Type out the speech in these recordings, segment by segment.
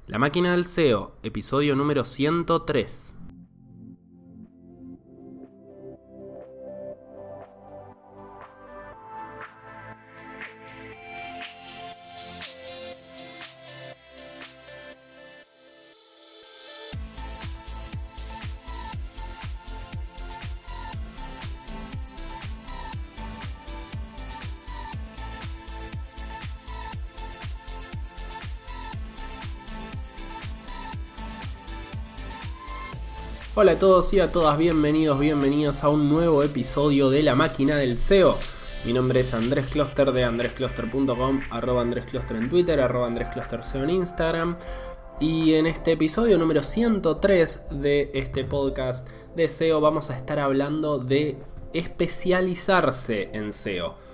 La máquina del SEO, episodio número 103. Hola a todos y a todas, bienvenidos a un nuevo episodio de La Máquina del SEO. Mi nombre es Andrés Closter de andrescloster.com, @andrescloster en Twitter, @andresclosterseo en Instagram. Y en este episodio número 103 de este podcast de SEO vamos a estar hablando de especializarse en SEO.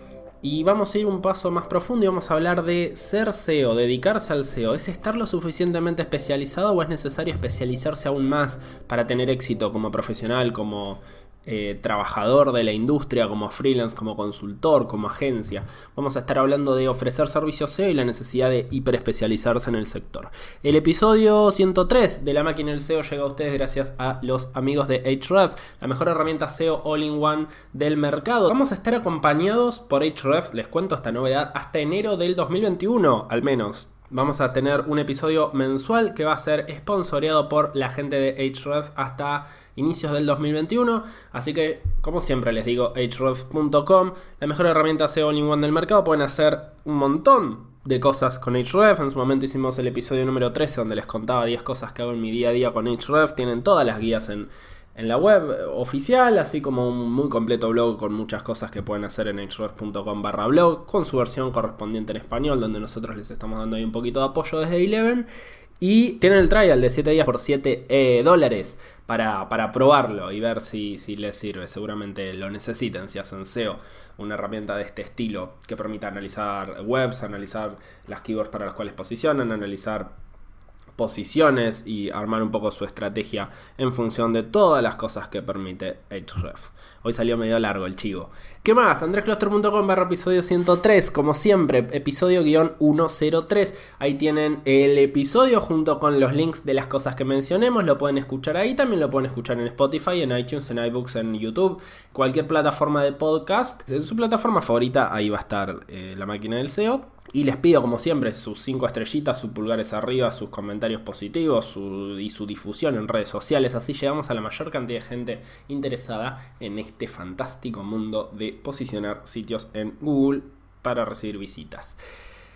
Y vamos a ir un paso más profundo y vamos a hablar de ser SEO, dedicarse al SEO. ¿Es estar lo suficientemente especializado o es necesario especializarse aún más para tener éxito como profesional, como trabajador de la industria, como freelance, como consultor, como agencia? Vamos a estar hablando de ofrecer servicios SEO y la necesidad de hiperespecializarse en el sector. El episodio 103 de La Máquina del SEO llega a ustedes gracias a los amigos de Ahrefs, la mejor herramienta SEO all-in-one del mercado. Vamos a estar acompañados por Ahrefs, les cuento esta novedad, hasta enero del 2021 al menos. Vamos a tener un episodio mensual que va a ser sponsoreado por la gente de Ahrefs hasta inicios del 2021. Así que, como siempre les digo, ahrefs.com, la mejor herramienta SEO all-in-one del mercado. Pueden hacer un montón de cosas con Ahrefs. En su momento hicimos el episodio número 13 donde les contaba 10 cosas que hago en mi día a día con Ahrefs. Tienen todas las guías en la web oficial, así como un muy completo blog con muchas cosas que pueden hacer en ahrefs.com/blog, con su versión correspondiente en español, donde nosotros les estamos dando ahí un poquito de apoyo desde Eleven. Y tienen el trial de 7 días por $7 para probarlo y ver si les sirve. Seguramente lo necesiten si hacen SEO. Una herramienta de este estilo que permita analizar webs, analizar las keywords para las cuales posicionan, analizar posiciones y armar un poco su estrategia en función de todas las cosas que permite Ahrefs. Hoy salió medio largo el chivo. ¿Qué más? andrescloster.com/episodio 103, como siempre, episodio-103. Ahí tienen el episodio junto con los links de las cosas que mencionemos. Lo pueden escuchar ahí, también lo pueden escuchar en Spotify, en iTunes, en iBooks, en YouTube, cualquier plataforma de podcast. En su plataforma favorita, ahí va a estar La Máquina del SEO. Y les pido, como siempre, sus 5 estrellitas, sus pulgares arriba, sus comentarios positivos y su difusión en redes sociales. Así llegamos a la mayor cantidad de gente interesada en este fantástico mundo de posicionar sitios en Google para recibir visitas.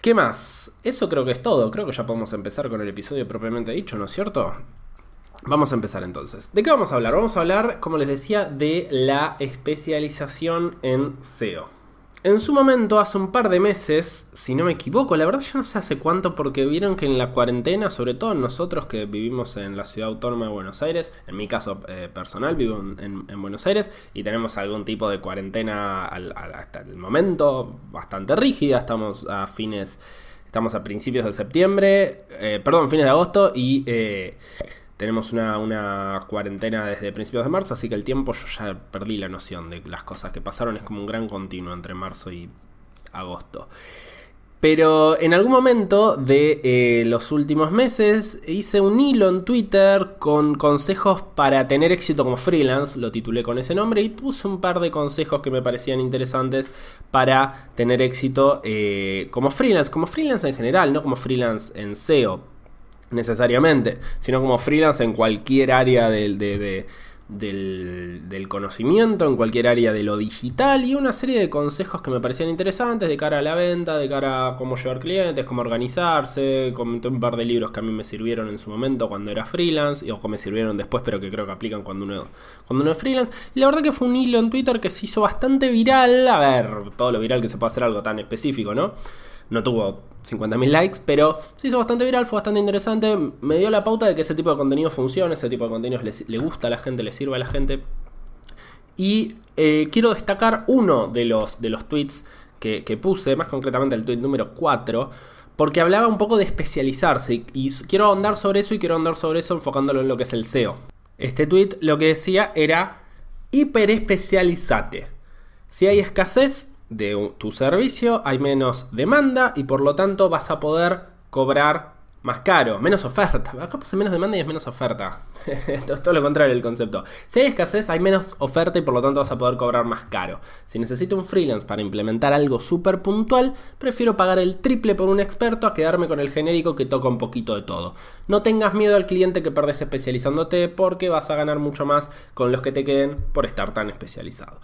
¿Qué más? Eso creo que es todo. Creo que ya podemos empezar con el episodio propiamente dicho, ¿no es cierto? Vamos a empezar entonces. ¿De qué vamos a hablar? Vamos a hablar, como les decía, de la especialización en SEO. En su momento, hace un par de meses, si no me equivoco, la verdad ya no sé hace cuánto, porque vieron que en la cuarentena, sobre todo nosotros que vivimos en la ciudad autónoma de Buenos Aires, en mi caso personal vivo en Buenos Aires y tenemos algún tipo de cuarentena hasta el momento bastante rígida. Estamos a principios de septiembre, fines de agosto y tenemos una cuarentena desde principios de marzo, así que el tiempo yo ya perdí la noción de las cosas que pasaron. Es como un gran continuo entre marzo y agosto. Pero en algún momento de los últimos meses hice un hilo en Twitter con consejos para tener éxito como freelance, lo titulé con ese nombre, y puse un par de consejos que me parecían interesantes para tener éxito como freelance en general, no como freelance en SEO necesariamente, sino como freelance en cualquier área del conocimiento, en cualquier área de lo digital, y una serie de consejos que me parecían interesantes de cara a la venta, de cara a cómo llevar clientes, cómo organizarse. Comenté un par de libros que a mí me sirvieron en su momento cuando era freelance, o que me sirvieron después, pero que creo que aplican cuando uno es freelance. Y la verdad que fue un hilo en Twitter que se hizo bastante viral. A ver, todo lo viral que se puede hacer algo tan específico, ¿no? No tuvo 50.000 likes, pero se hizo bastante viral, fue bastante interesante. Me dio la pauta de que ese tipo de contenido funciona, ese tipo de contenido le gusta a la gente, le sirve a la gente. Y quiero destacar uno de los tweets que puse, más concretamente el tweet número 4, porque hablaba un poco de especializarse. Y quiero ahondar sobre eso enfocándolo en lo que es el SEO. Este tweet lo que decía era: hiperespecializate. Si hay escasez de tu servicio, hay menos demanda y por lo tanto vas a poder cobrar más caro, menos oferta. Acá puse menos demanda y es menos oferta. Esto es todo lo contrario del concepto. Si hay escasez, hay menos oferta y por lo tanto vas a poder cobrar más caro. Si necesito un freelance para implementar algo súper puntual, prefiero pagar el triple por un experto a quedarme con el genérico que toca un poquito de todo. No tengas miedo al cliente que perdés especializándote, porque vas a ganar mucho más con los que te queden por estar tan especializado.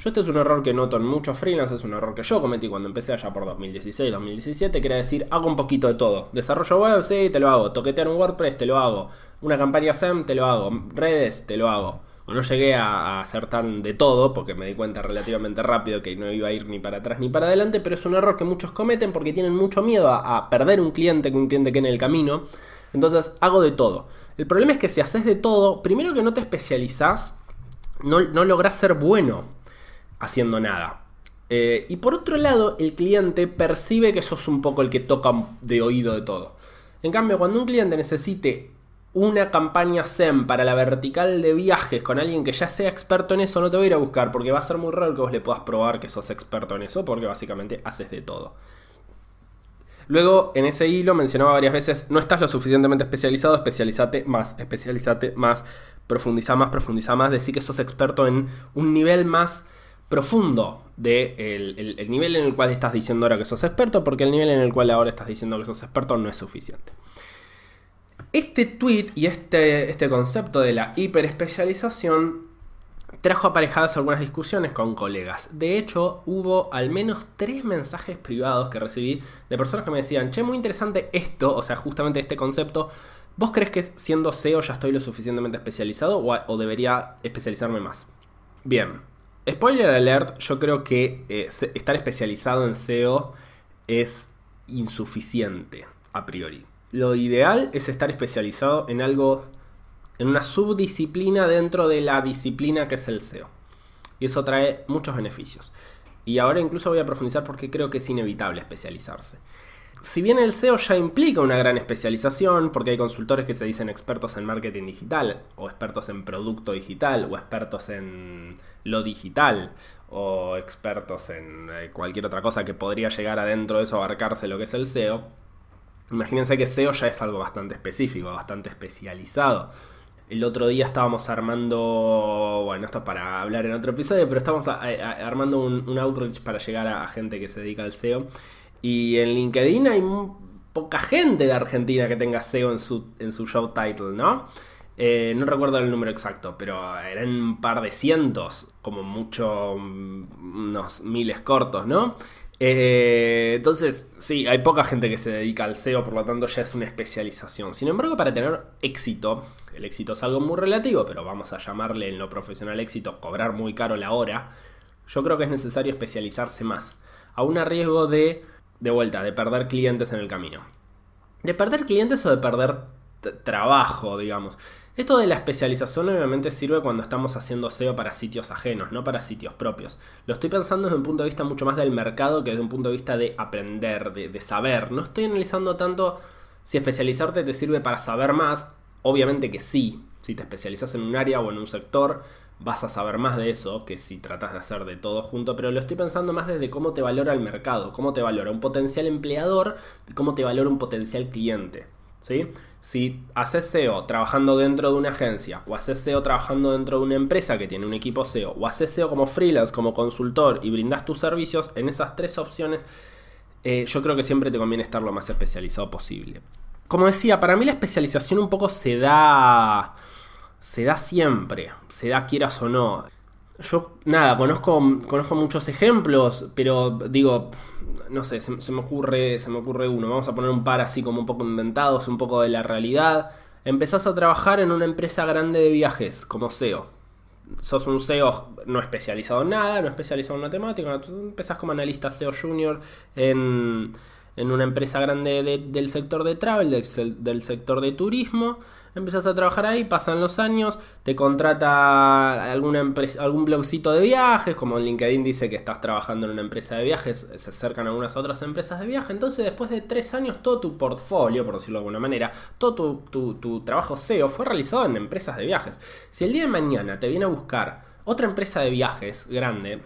Este es un error que noto en muchos freelance, es un error que yo cometí cuando empecé allá por 2016, 2017, que era decir, hago un poquito de todo. Desarrollo web, sí, te lo hago. Toquetear un WordPress, te lo hago. Una campaña SEM, te lo hago. Redes, te lo hago. No llegué a hacer tan de todo, porque me di cuenta relativamente rápido que no iba a ir ni para atrás ni para adelante, pero es un error que muchos cometen porque tienen mucho miedo a perder un cliente que quede en el camino. Entonces, hago de todo. El problema es que si haces de todo, primero que no te especializás, no lográs ser bueno haciendo nada. Y por otro lado, el cliente percibe que sos un poco el que toca de oído de todo. En cambio, cuando un cliente necesite una campaña SEM para la vertical de viajes con alguien que ya sea experto en eso, no te voy a ir a buscar, porque va a ser muy raro que vos le puedas probar que sos experto en eso, porque básicamente haces de todo. Luego, en ese hilo mencionaba varias veces, no estás lo suficientemente especializado, especializate más, profundiza más, decir que sos experto en un nivel más profundo de el nivel en el cual estás diciendo ahora que sos experto, porque el nivel en el cual ahora estás diciendo que sos experto no es suficiente. Este tweet y este concepto de la hiperespecialización trajo aparejadas algunas discusiones con colegas. De hecho, hubo al menos 3 mensajes privados que recibí de personas que me decían, che, muy interesante esto, o sea, justamente este concepto. ¿Vos crees que siendo SEO ya estoy lo suficientemente especializado o debería especializarme más? Bien. Spoiler alert, yo creo que estar especializado en SEO es insuficiente a priori. Lo ideal es estar especializado en algo, en una subdisciplina dentro de la disciplina que es el SEO. Y eso trae muchos beneficios. Y ahora incluso voy a profundizar porque creo que es inevitable especializarse. Si bien el SEO ya implica una gran especialización, porque hay consultores que se dicen expertos en marketing digital, o expertos en producto digital, o expertos en lo digital, o expertos en cualquier otra cosa que podría llegar adentro de eso a abarcarse lo que es el SEO. Imagínense que SEO ya es algo bastante específico, bastante especializado. El otro día estábamos armando, bueno, esto es para hablar en otro episodio, pero estamos armando un outreach para llegar a gente que se dedica al SEO. Y en LinkedIn hay poca gente de Argentina que tenga SEO en su job title, ¿no? No recuerdo el número exacto, pero eran un par de cientos, como mucho, unos miles cortos, ¿no? Entonces, sí, hay poca gente que se dedica al SEO, por lo tanto ya es una especialización. Sin embargo, para tener éxito, el éxito es algo muy relativo, pero vamos a llamarle en lo profesional éxito, cobrar muy caro la hora, yo creo que es necesario especializarse más, aún a riesgo de perder clientes en el camino. De perder clientes o de perder trabajo, digamos. Esto de la especialización obviamente sirve cuando estamos haciendo SEO para sitios ajenos, no para sitios propios. Lo estoy pensando desde un punto de vista mucho más del mercado que desde un punto de vista de aprender, de saber. No estoy analizando tanto si especializarte te sirve para saber más. Obviamente que sí. Si te especializas en un área o en un sector, vas a saber más de eso que si tratas de hacer de todo junto, pero lo estoy pensando más desde cómo te valora el mercado, cómo te valora un potencial empleador y cómo te valora un potencial cliente, ¿sí? Si haces SEO trabajando dentro de una agencia, o haces SEO trabajando dentro de una empresa que tiene un equipo SEO, o haces SEO como freelance, como consultor y brindas tus servicios, en esas 3 opciones yo creo que siempre te conviene estar lo más especializado posible. Como decía, para mí la especialización un poco se da siempre, se da quieras o no. Yo, nada, conozco muchos ejemplos, pero digo, no sé, se me ocurre uno. Vamos a poner un par así como un poco inventados, un poco de la realidad. Empezás a trabajar en una empresa grande de viajes, como SEO. Sos un SEO no especializado en nada, no especializado en una temática. Empezás como analista SEO junior en una empresa grande del sector de travel, del sector de turismo. Empezás a trabajar ahí, pasan los años, te contrata alguna empresa, algún blogcito de viajes, como en LinkedIn dice que estás trabajando en una empresa de viajes, se acercan algunas otras empresas de viaje. Entonces, después de 3 años, todo tu portfolio, por decirlo de alguna manera, todo tu trabajo SEO fue realizado en empresas de viajes. Si el día de mañana te viene a buscar otra empresa de viajes grande,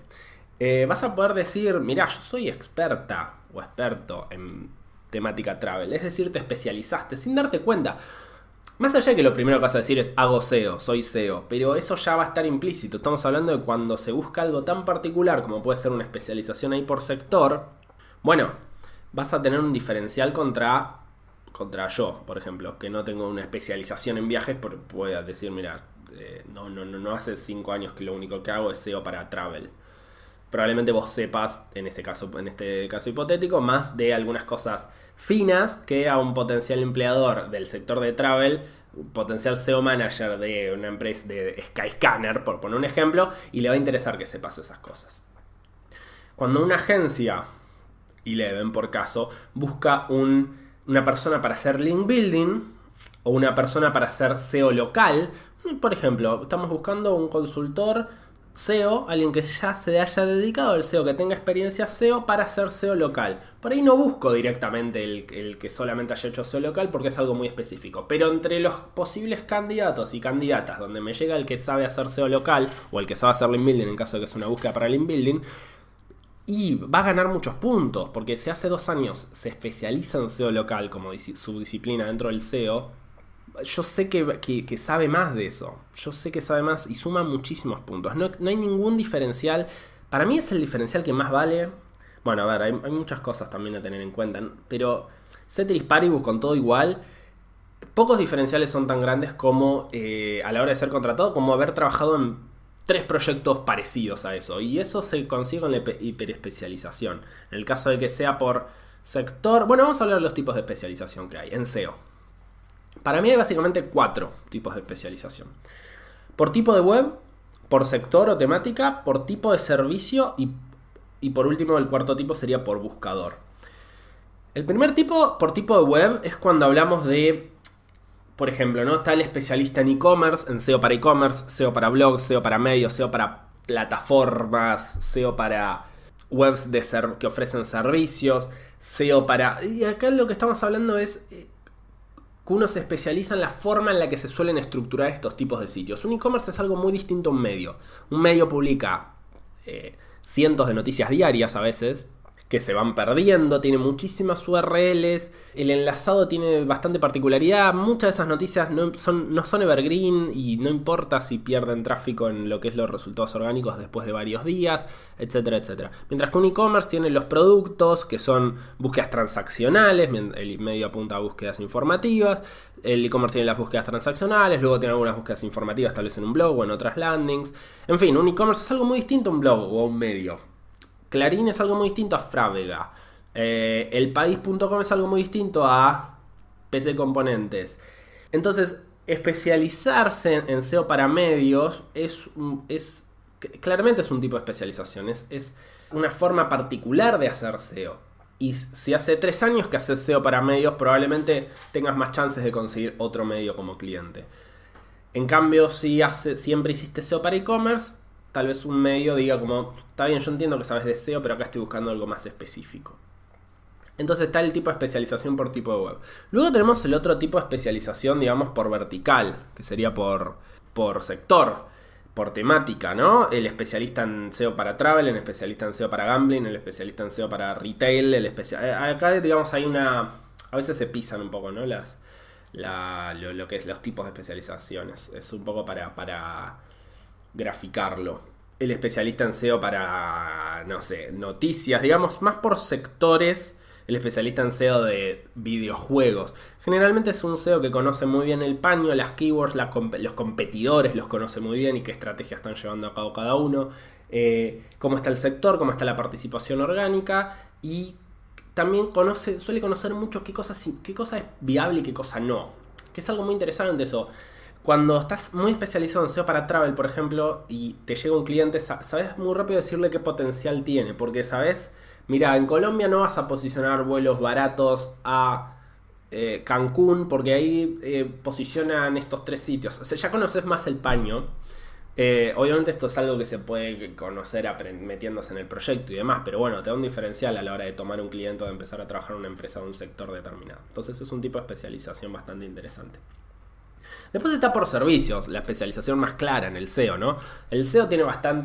vas a poder decir, mirá, yo soy experta o experto en temática travel. Es decir, te especializaste sin darte cuenta. Más allá de que lo primero que vas a decir es hago SEO, soy SEO, pero eso ya va a estar implícito. Estamos hablando de cuando se busca algo tan particular como puede ser una especialización ahí por sector. Bueno, vas a tener un diferencial contra yo, por ejemplo, que no tengo una especialización en viajes, porque pueda decir, mira, no hace 5 años que lo único que hago es SEO para travel. Probablemente vos sepas, en este caso hipotético, más de algunas cosas finas que a un potencial empleador del sector de travel, un potencial SEO manager de una empresa de Skyscanner, por poner un ejemplo, y le va a interesar que sepas esas cosas. Cuando una agencia, y Eleven por caso, busca una persona para hacer link building o una persona para hacer SEO local, por ejemplo, estamos buscando un consultor SEO, alguien que ya se haya dedicado al SEO, que tenga experiencia SEO para hacer SEO local. Por ahí no busco directamente el que solamente haya hecho SEO local porque es algo muy específico. Pero entre los posibles candidatos y candidatas donde me llega el que sabe hacer SEO local o el que sabe hacer link building en caso de que es una búsqueda para link building, y va a ganar muchos puntos porque si hace 2 años se especializa en SEO local como subdisciplina dentro del SEO, yo sé que sabe más de eso. Yo sé que sabe más y suma muchísimos puntos. No hay ningún diferencial. Para mí es el diferencial que más vale. Bueno, a ver, hay muchas cosas también a tener en cuenta, ¿no? Pero ceteris paribus, con todo igual, pocos diferenciales son tan grandes como a la hora de ser contratado, como haber trabajado en 3 proyectos parecidos a eso. Y eso se consigue con la hiperespecialización. En el caso de que sea por sector... Bueno, vamos a hablar de los tipos de especialización que hay en SEO. Para mí hay básicamente 4 tipos de especialización. Por tipo de web, por sector o temática, por tipo de servicio y por último el cuarto tipo sería por buscador. El primer tipo, por tipo de web, es cuando hablamos de, por ejemplo, ¿no? Está el especialista en e-commerce, en SEO para e-commerce, SEO para blogs, SEO para medios, SEO para plataformas, SEO para webs que ofrecen servicios, SEO para... Y acá lo que estamos hablando es... que uno se especializa en la forma en la que se suelen estructurar estos tipos de sitios. Un e-commerce es algo muy distinto a un medio. Un medio publica cientos de noticias diarias a veces, que se van perdiendo, tiene muchísimas URLs, el enlazado tiene bastante particularidad, muchas de esas noticias no son evergreen y no importa si pierden tráfico en lo que es los resultados orgánicos después de varios días, etcétera, etcétera. Mientras que un e-commerce tiene los productos, que son búsquedas transaccionales, el medio apunta a búsquedas informativas, el e-commerce tiene las búsquedas transaccionales, luego tiene algunas búsquedas informativas tal vez en un blog o en otras landings. En fin, un e-commerce es algo muy distinto a un blog o a un medio. Clarín es algo muy distinto a Frávega. Elpaís.com es algo muy distinto a PC Componentes. Entonces, especializarse en SEO para medios claramente es un tipo de especialización. Es una forma particular de hacer SEO. Y si hace 3 años que haces SEO para medios, probablemente tengas más chances de conseguir otro medio como cliente. En cambio, si siempre hiciste SEO para e-commerce, tal vez un medio diga como, está bien, yo entiendo que sabes de SEO, pero acá estoy buscando algo más específico. Entonces está el tipo de especialización por tipo de web. Luego tenemos el otro tipo de especialización, digamos, por vertical, que sería por sector, por temática, ¿no? El especialista en SEO para travel, el especialista en SEO para gambling, el especialista en SEO para retail, acá, digamos, hay a veces se pisan un poco, ¿no? Lo que es los tipos de especializaciones. Es un poco para graficarlo. El especialista en SEO para, no sé, noticias, digamos, más por sectores. El especialista en SEO de videojuegos. Generalmente es un SEO que conoce muy bien el paño, las keywords, los competidores los conoce muy bien y qué estrategias están llevando a cabo cada uno. Cómo está el sector, cómo está la participación orgánica. Y también suele conocer mucho qué cosa es viable y qué cosa no. Que es algo muy interesante eso. Cuando estás muy especializado en SEO para travel, por ejemplo, y te llega un cliente, sabes muy rápido decirle qué potencial tiene. Porque sabes, mira, en Colombia no vas a posicionar vuelos baratos a Cancún, porque ahí posicionan estos 3 sitios. O sea, ya conoces más el paño. Obviamente esto es algo que se puede conocer metiéndose en el proyecto y demás, pero bueno, te da un diferencial a la hora de tomar un cliente o de empezar a trabajar en una empresa de un sector determinado. Entonces es un tipo de especialización bastante interesante. Después está por servicios, la especialización más clara en el SEO, ¿no? El SEO tiene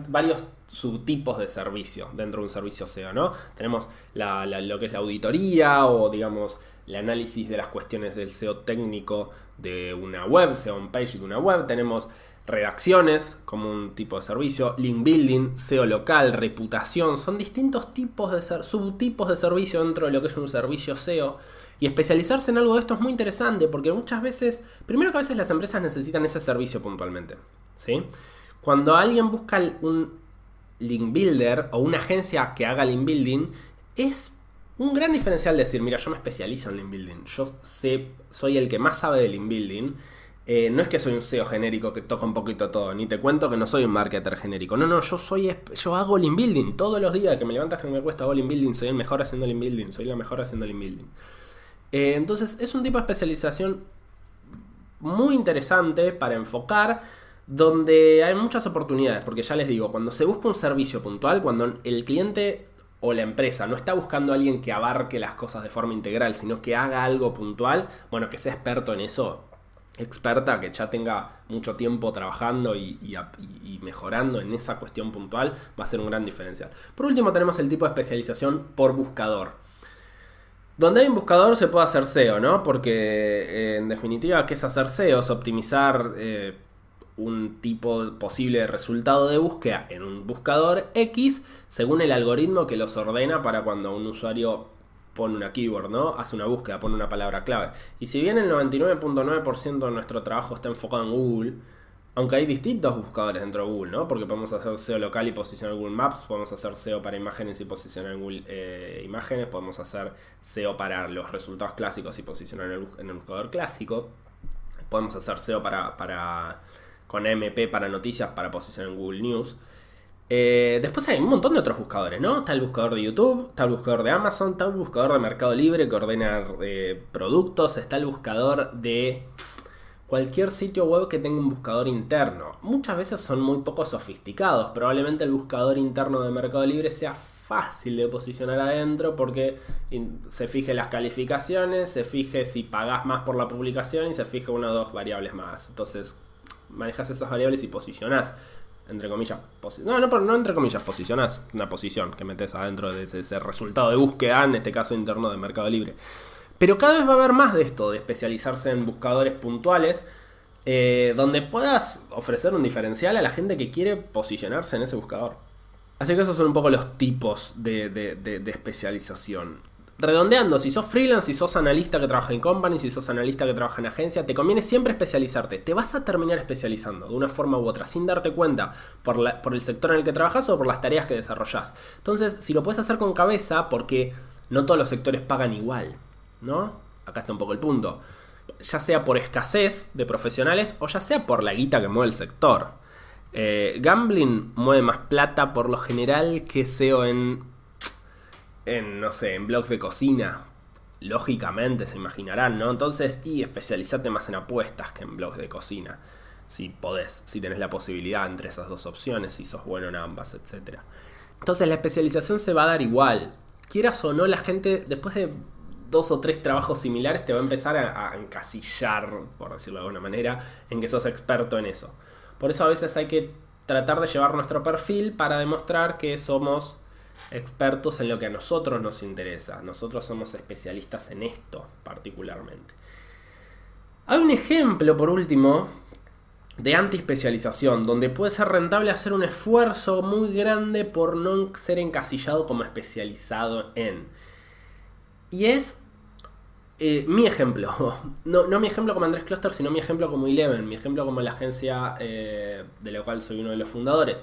varios subtipos de servicio dentro de un servicio SEO, ¿no? Tenemos lo que es la auditoría o, digamos, el análisis de las cuestiones del SEO técnico de una web, SEO on page de una web. Tenemos redacciones como un tipo de servicio, link building, SEO local, reputación. Son distintos tipos de subtipos de servicio dentro de lo que es un servicio SEO. Y especializarse en algo de esto es muy interesante porque muchas veces, primero que a veces las empresas necesitan ese servicio puntualmente, ¿sí? Cuando alguien busca un link builder o una agencia que haga link building, es un gran diferencial decir, mira, yo me especializo en link building, soy el que más sabe de link building. No es que soy un SEO genérico que toca un poquito todo, ni te cuento que no soy un marketer genérico. No, yo hago link building todos los días, que me levantas que me cuesta, hago link building, soy el mejor haciendo link building, soy la mejor haciendo link building. Entonces es un tipo de especialización muy interesante para enfocar, donde hay muchas oportunidades, porque ya les digo, cuando se busca un servicio puntual, cuando el cliente o la empresa no está buscando a alguien que abarque las cosas de forma integral, sino que haga algo puntual, bueno, que sea experto en eso, experta, que ya tenga mucho tiempo trabajando y mejorando en esa cuestión puntual, va a ser un gran diferencial. Por último tenemos el tipo de especialización por buscador. Donde hay un buscador se puede hacer SEO, ¿no? Porque en definitiva, ¿qué es hacer SEO? Es optimizar un tipo posible de resultado de búsqueda en un buscador X según el algoritmo que los ordena para cuando un usuario pone una keyword, ¿no? Hace una búsqueda, pone una palabra clave. Y si bien el 99.9% de nuestro trabajo está enfocado en Google, aunque hay distintos buscadores dentro de Google, ¿no? Porque podemos hacer SEO local y posicionar en Google Maps, podemos hacer SEO para imágenes y posicionar en Google Imágenes, podemos hacer SEO para los resultados clásicos y posicionar en el buscador clásico, podemos hacer SEO con MP para noticias para posicionar en Google News. Después hay un montón de otros buscadores, ¿no? Está el buscador de YouTube, está el buscador de Amazon, está el buscador de Mercado Libre que ordena productos, está el buscador de cualquier sitio web que tenga un buscador interno. Muchas veces son muy poco sofisticados. Probablemente el buscador interno de Mercado Libre sea fácil de posicionar adentro porque se fije las calificaciones, se fije si pagás más por la publicación y se fije una o dos variables más. Entonces manejas esas variables y posicionás, entre comillas, no entre comillas, posicionás una posición que metes adentro de ese resultado de búsqueda, en este caso interno de Mercado Libre. Pero cada vez va a haber más de esto, de especializarse en buscadores puntuales, donde puedas ofrecer un diferencial a la gente que quiere posicionarse en ese buscador. Así que esos son un poco los tipos de especialización. Redondeando, si sos freelance, si sos analista que trabaja en company, si sos analista que trabaja en agencia, te conviene siempre especializarte. Te vas a terminar especializando de una forma u otra, sin darte cuenta por el sector en el que trabajas o por las tareas que desarrollás. Entonces, si lo puedes hacer con cabeza, porque no todos los sectores pagan igual, ¿no? Acá está un poco el punto. Ya sea por escasez de profesionales o ya sea por la guita que mueve el sector. Gambling mueve más plata por lo general que SEO en blogs de cocina. Lógicamente, se imaginarán, ¿no? Entonces, especializate más en apuestas que en blogs de cocina. Si podés, si tenés la posibilidad entre esas dos opciones, si sos bueno en ambas, etc. Entonces, la especialización se va a dar igual. Quieras o no, la gente, después de 2 o 3 trabajos similares, te va a empezar a encasillar, por decirlo de alguna manera, en que sos experto en eso. Por eso a veces hay que tratar de llevar nuestro perfil para demostrar que somos expertos en lo que a nosotros nos interesa. Nosotros somos especialistas en esto particularmente. Hay un ejemplo, por último, de anti-especialización, donde puede ser rentable hacer un esfuerzo muy grande por no ser encasillado como especializado en. Y es mi ejemplo. No mi ejemplo como Andrés Closter, sino mi ejemplo como Eleven. Mi ejemplo como la agencia de la cual soy uno de los fundadores.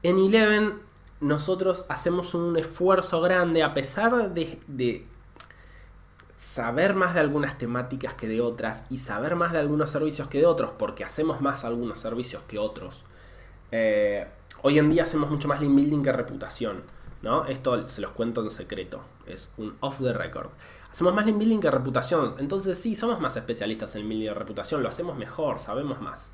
En Eleven nosotros hacemos un esfuerzo grande, a pesar de saber más de algunas temáticas que de otras y saber más de algunos servicios que de otros, porque hacemos más algunos servicios que otros. Hoy en día hacemos mucho más link building que reputación, ¿no? Esto se los cuento en secreto, es un off the record. Hacemos más link building que reputación, entonces sí, somos más especialistas en link building de reputación, lo hacemos mejor, sabemos más.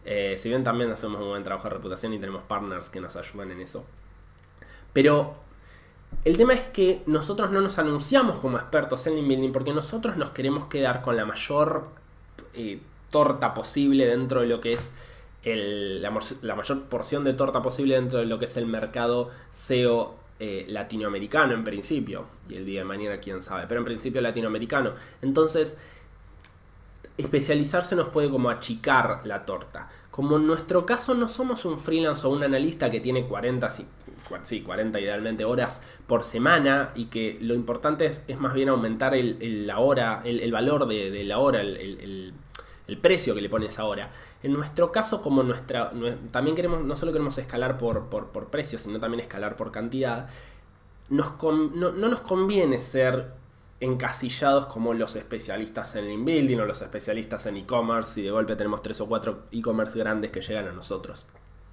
Si bien también hacemos un buen trabajo de reputación y tenemos partners que nos ayudan en eso. Pero el tema es que nosotros no nos anunciamos como expertos en link building porque nosotros nos queremos quedar con la mayor torta posible dentro de lo que es la mayor porción de torta posible dentro de lo que es el mercado SEO latinoamericano en principio, y el día de mañana quién sabe, pero en principio latinoamericano. Entonces especializarse nos puede como achicar la torta. Como en nuestro caso no somos un freelance o un analista que tiene 40 idealmente horas por semana, y que lo importante es más bien aumentar el valor de la hora, el precio que le pone esa hora. En nuestro caso, como también no solo queremos escalar por precio, sino también escalar por cantidad, no nos conviene ser encasillados como los especialistas en link building o los especialistas en e-commerce, y de golpe tenemos 3 o 4 e-commerce grandes que llegan a nosotros.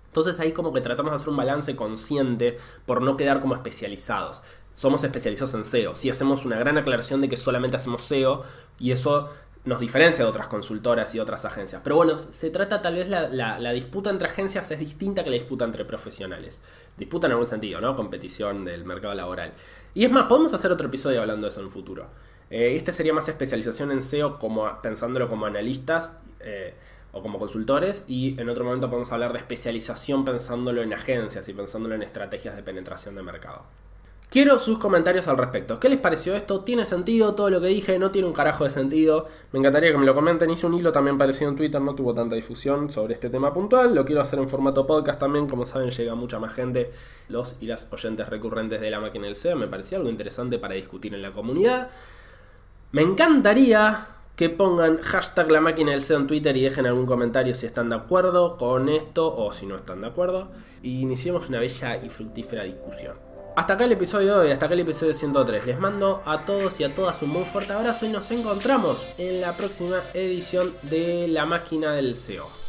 Entonces ahí como que tratamos de hacer un balance consciente por no quedar como especializados. Somos especializados en SEO. Sí, hacemos una gran aclaración de que solamente hacemos SEO, y eso nos diferencia de otras consultoras y otras agencias. Pero bueno, se trata tal vez la disputa entre agencias es distinta que la disputa entre profesionales. Disputa en algún sentido, ¿no? Competición del mercado laboral. Y es más, podemos hacer otro episodio hablando de eso en el futuro. Este sería más especialización en SEO, pensándolo como analistas o como consultores, y en otro momento podemos hablar de especialización pensándolo en agencias y pensándolo en estrategias de penetración de mercado. Quiero sus comentarios al respecto. ¿Qué les pareció esto? ¿Tiene sentido todo lo que dije? ¿No tiene un carajo de sentido? Me encantaría que me lo comenten. Hice un hilo también parecido en Twitter, no tuvo tanta difusión sobre este tema puntual. Lo quiero hacer en formato podcast también. Como saben, llega mucha más gente, los y las oyentes recurrentes de La Máquina del SEO. Me parecía algo interesante para discutir en la comunidad. Me encantaría que pongan hashtag La Máquina del SEO en Twitter y dejen algún comentario si están de acuerdo con esto o si no están de acuerdo. Y iniciemos una bella y fructífera discusión. Hasta acá el episodio de hoy, hasta acá el episodio 103. Les mando a todos y a todas un muy fuerte abrazo y nos encontramos en la próxima edición de La Máquina del SEO.